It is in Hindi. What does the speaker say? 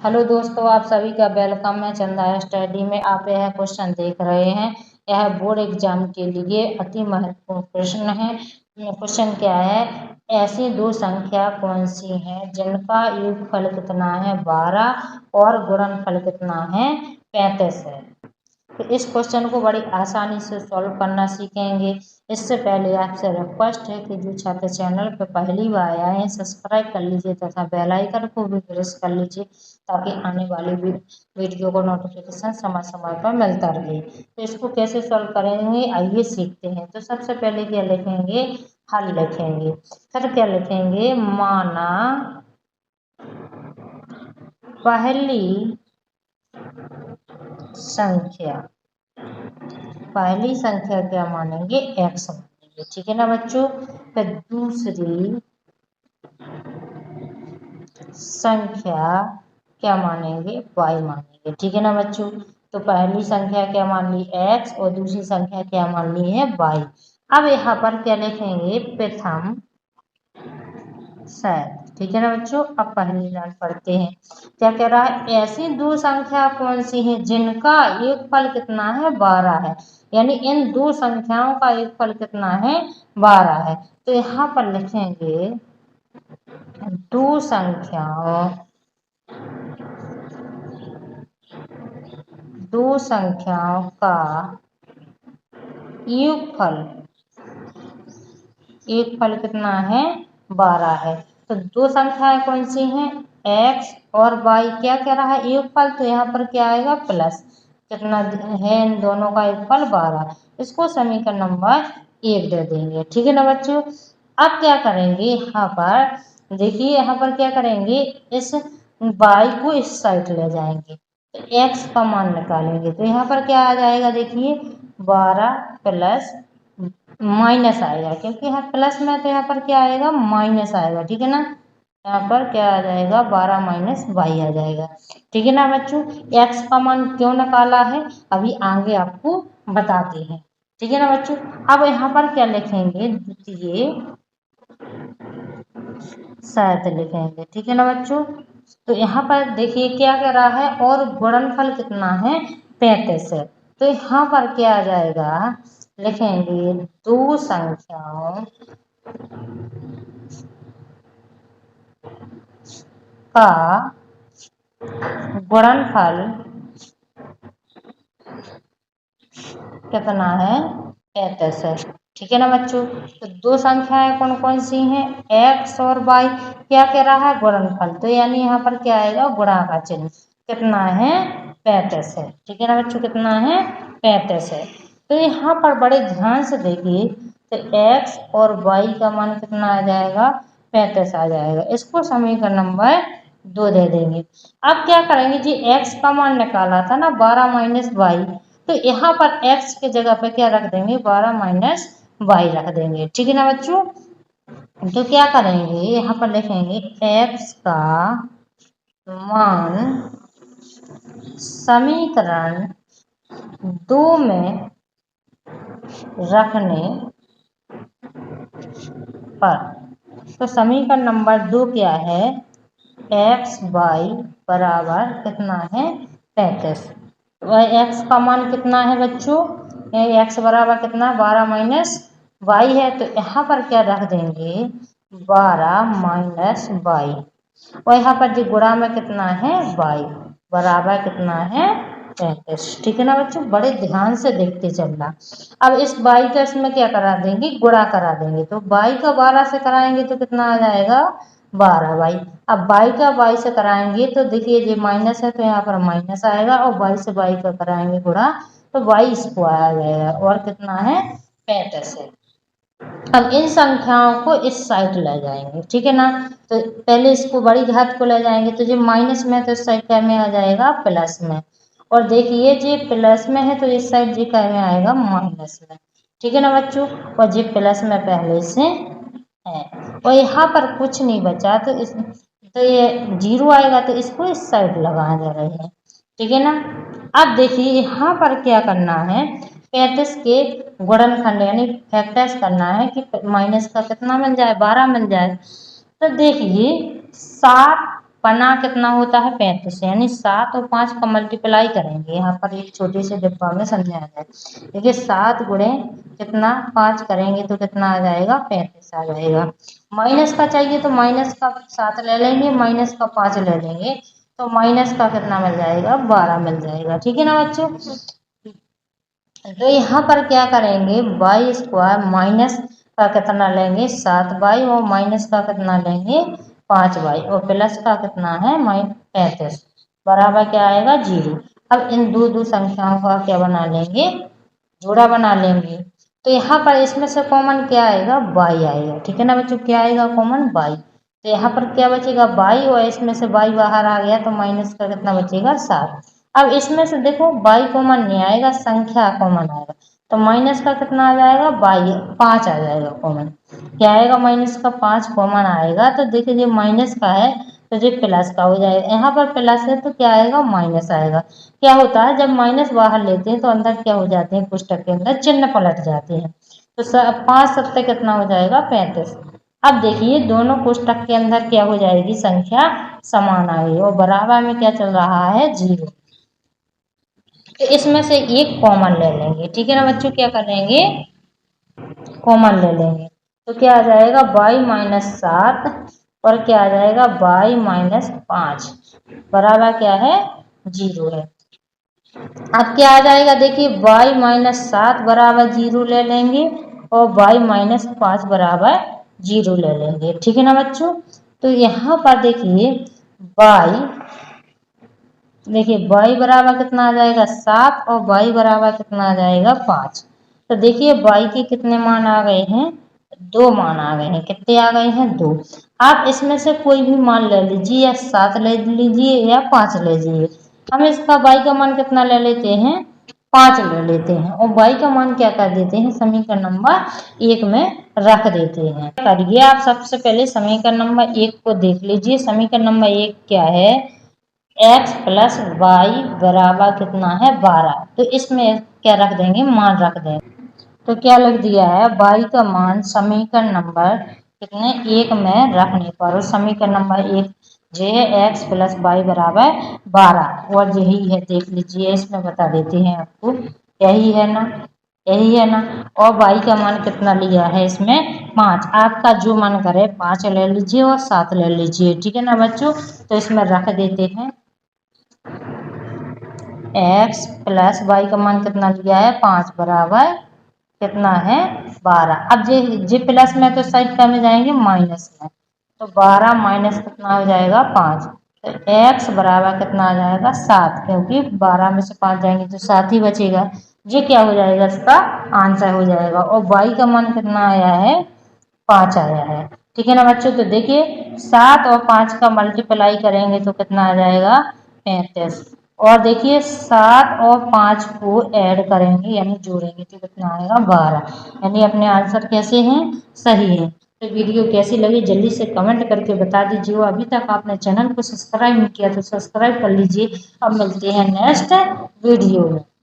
हेलो दोस्तों, आप सभी का वेलकम है चंदा स्टडी में। आप यह क्वेश्चन देख रहे हैं। यह बोर्ड एग्जाम के लिए अति महत्वपूर्ण प्रश्न है। क्वेश्चन क्या है, ऐसी दो संख्या कौन सी हैं जिनका योगफल कितना है 12 और गुणनफल कितना है 35 है। तो इस क्वेश्चन को बड़ी आसानी से सॉल्व करना सीखेंगे। इससे पहले आपसे रिक्वेस्ट है कि जो छात्र चैनल पर पहली बार आए हैं सब्सक्राइब कर लीजिए तथा बेल आइकन को भी प्रेस कर लीजिए ताकि आने वाली वीडियो को नोटिफिकेशन समय समय पर मिलता रहे। तो इसको कैसे सॉल्व करेंगे आइए सीखते हैं। तो सबसे पहले क्या लिखेंगे, हल लिखेंगे। फिर क्या लिखेंगे, माना पहली संख्या क्या मानेंगे, x मानेंगे। ठीक है ना बच्चों। फिर दूसरी संख्या क्या मानेंगे, y मानेंगे। ठीक है ना बच्चों। तो पहली संख्या क्या मान ली x और दूसरी संख्या क्या मान ली है y। अब यहाँ पर क्या लिखेंगे, प्रथम शायद। ठीक है ना बच्चों। अब पहली लाइन पढ़ते हैं। क्या कह रहा है, ऐसी दो संख्या कौन सी है जिनका योगफल कितना है 12 है। यानी इन दो संख्याओं का योगफल कितना है 12 है। तो यहाँ पर लिखेंगे दो संख्याओं का योगफल कितना है 12 है। तो दो संख्याएं कौन सी हैं, x और y। क्या कह रहा है योगफल, तो यहाँ पर क्या आएगा प्लस। कितना है इन दोनों का योगफल 12। इसको समीकरण नंबर 1 दे देंगे। ठीक है ना बच्चों। अब क्या करेंगे, यहाँ पर देखिए, यहाँ पर क्या करेंगे, इस y को इस साइड ले जाएंगे तो x का मान निकालेंगे। तो यहाँ पर क्या आ जाएगा, देखिए 12 प्लस माइनस आएगा, क्योंकि यहाँ प्लस में तो यहाँ पर क्या आएगा माइनस आएगा। ठीक है ना। यहाँ पर क्या आ जाएगा 12 माइनस y आ जाएगा। ठीक है ना बच्चों। x का मान क्यों निकाला है अभी आगे आपको बताते हैं। ठीक है ना बच्चों। अब यहाँ पर क्या लिखेंगे, द्वितीय शायद लिखेंगे। ठीक है ना बच्चों। तो यहाँ पर देखिए क्या कह रहा है, और गुणनफल कितना है 35 है। तो यहाँ पर क्या आ जाएगा, लिखेंगे दो संख्याओं का गुणनफल कितना है 35 है। ठीक है ना बच्चों। तो दो संख्याएं कौन कौन सी हैं, x और y। क्या कह रहा है गुणनफल, तो यानी यहाँ पर क्या आएगा गुणा का चिन्ह। कितना है 35 है। ठीक है ना बच्चों, कितना है 35 है। तो यहाँ पर बड़े ध्यान से देखिए, तो x और y का मान कितना आ जाएगा 35 आ जाएगा। इसको समीकरण नंबर 2 दे देंगे। अब क्या करेंगे जी, x का मान निकाला था ना 12 माइनस y। तो यहाँ पर x के जगह पे क्या रख देंगे 12 माइनस y रख देंगे। ठीक है ना बच्चों। तो क्या करेंगे, यहाँ पर लिखेंगे x का मान समीकरण 2 में रखने पर। तो समीकरण नंबर 2 क्या है, एक्स वाई बराबर कितना है 35। एक्स का मान कितना है बच्चों, एक्स बराबर कितना 12 माइनस वाई है। तो यहाँ पर क्या रख देंगे 12 माइनस वाई, और यहाँ पर जो गुणा में कितना है वाई बराबर कितना है 35। ठीक है ना बच्चों, बड़े ध्यान से देखते चलना। अब इस वाई का इसमें क्या करा देंगे, गुणा करा देंगे। तो वाई का 12 से कराएंगे तो कितना आ जाएगा 12 वाई। अब वाई का वाई से कराएंगे तो देखिए ये माइनस है तो यहाँ पर माइनस आएगा, और वाई से वाई का कराएंगे गुणा तो वाई स्क्वायर आ जाएगा, और कितना है 35 है। अब इन संख्याओं को इस साइड ले जाएंगे। ठीक है ना। तो पहले इसको बड़ी घात को ले जाएंगे तो जो माइनस में है तो इस साइड क्या में आ जाएगा प्लस में, और देखिए जो प्लस में है तो इस साइड जी क्या में आएगा माइनस में। ठीक है ना बच्चों, और जी प्लस में पहले से है, और यहाँ पर कुछ नहीं बचा तो ये जीरो आएगा तो इसको इस साइड लगा दे रहे हैं। ठीक है ना। अब देखिए यहाँ पर क्या करना है, 35 के गुणनखंड यानी फैक्टर्स करना है कि माइनस का कितना मिल जाए 12 मिल जाए। तो देखिए 7 पना कितना होता है 35, यानी 7 और 5 का मल्टीप्लाई करेंगे। यहाँ पर एक छोटे से डिब्बा में समझाया जाए। देखिए 7 गुणे कितना 5 करेंगे तो कितना आ जाएगा 35 आ जाएगा। माइनस का चाहिए तो माइनस का 7 ले लेंगे, माइनस का 5 ले लेंगे तो माइनस का कितना मिल जाएगा 12 मिल जाएगा। ठीक है ना बच्चों। तो यहाँ पर क्या करेंगे वाई स्क्वायर माइनस का कितना लेंगे 7y और माइनस का कितना लेंगे 5y और प्लस का कितना है 35 बराबर क्या आएगा 0। अब इन दो संख्याओं का क्या बना लेंगे जोड़ा बना लेंगे। तो यहाँ पर इसमें से कॉमन क्या आएगा y आएगा। ठीक है ना बच्चों, क्या आएगा कॉमन y। तो यहाँ पर क्या बचेगा y और इसमें से y बाहर आ गया तो माइनस का कितना बचेगा 7। अब इसमें से देखो y कॉमन नहीं आएगा, संख्या कॉमन आएगा तो माइनस का कितना आ जाएगा 5 आ जाएगा कॉमन। क्या आएगा माइनस का 5 कॉमन आएगा। तो देखिए ये माइनस का है तो ये प्लस का हो जाएगा। यहाँ पर प्लस है तो क्या आएगा माइनस आएगा। क्या होता है जब माइनस बाहर लेते हैं तो अंदर क्या हो जाते हैं पुस्तक के अंदर चिन्ह पलट जाते हैं। तो 5 सत्ते कितना हो जाएगा 35। अब देखिए दोनों कोष्टक के अंदर क्या हो जाएगी संख्या समान आएगी और बराबर में क्या चल रहा है 0। तो इसमें से एक कॉमन ले लेंगे। ठीक है ना बच्चों, क्या करेंगे कॉमन ले लेंगे तो क्या आ जाएगा y-7 और क्या आ जाएगा y-5 बराबर क्या है 0 है। अब क्या आ जाएगा देखिए y-7 बराबर 0 ले लेंगे और y-5 बराबर 0 ले लेंगे। ठीक है ना बच्चों। तो यहाँ पर देखिए y बराबर कितना आ जाएगा 7 और y बराबर कितना आ जाएगा 5। तो देखिए y के कितने मान आ गए हैं 2 मान आ गए हैं। कितने आ गए हैं 2। आप इसमें से कोई भी मान ले लीजिए या 7 ले लीजिए या 5 ले लीजिए। हम इसका y का मान कितना ले लेते हैं 5 ले लेते हैं और y का मान क्या कर देते हैं समीकरण नंबर 1 में रख देते हैं। करिए आप सबसे पहले समीकरण नंबर 1 को देख लीजिए। समीकरण नंबर 1 क्या है x प्लस वाई बराबर कितना है 12। तो इसमें क्या रख देंगे मान रख देंगे। तो क्या लिख दिया है y का मान समीकरण नंबर कितने 1 में रखने पर समीकरण नंबर 1 जे एक्स प्लस वाई बराबर 12 और यही है देख लीजिए इसमें बता देते हैं आपको यही है ना। और y का मान कितना लिया है इसमें 5। आपका जो मन करे 5 ले लीजिए और 7 ले लीजिए। ठीक है ना बच्चों। तो इसमें रख देते हैं x प्लस वाई का मान कितना लिया है 5 बराबर कितना है 12। अब जे प्लस में तो साइड का में जाएंगे माइनस में तो 12 माइनस कितना हो जाएगा 5। तो x बराबर कितना आ जाएगा 7 क्योंकि 12 में से 5 जाएंगे तो 7 ही बचेगा। ये क्या हो जाएगा इसका आंसर हो जाएगा। और y का मान कितना आया है 5 आया है। ठीक है ना बच्चों। तो देखिए 7 और 5 का मल्टीप्लाई करेंगे तो कितना आ जाएगा 35 और देखिए 7 और 5 को ऐड करेंगे यानी जोड़ेंगे तो कितना आएगा 12। यानी अपने आंसर कैसे हैं सही है। तो वीडियो कैसी लगी जल्दी से कमेंट करके बता दीजिए। अभी तक आपने चैनल को सब्सक्राइब नहीं किया तो सब्सक्राइब कर लीजिए। अब मिलते हैं नेक्स्ट वीडियो में।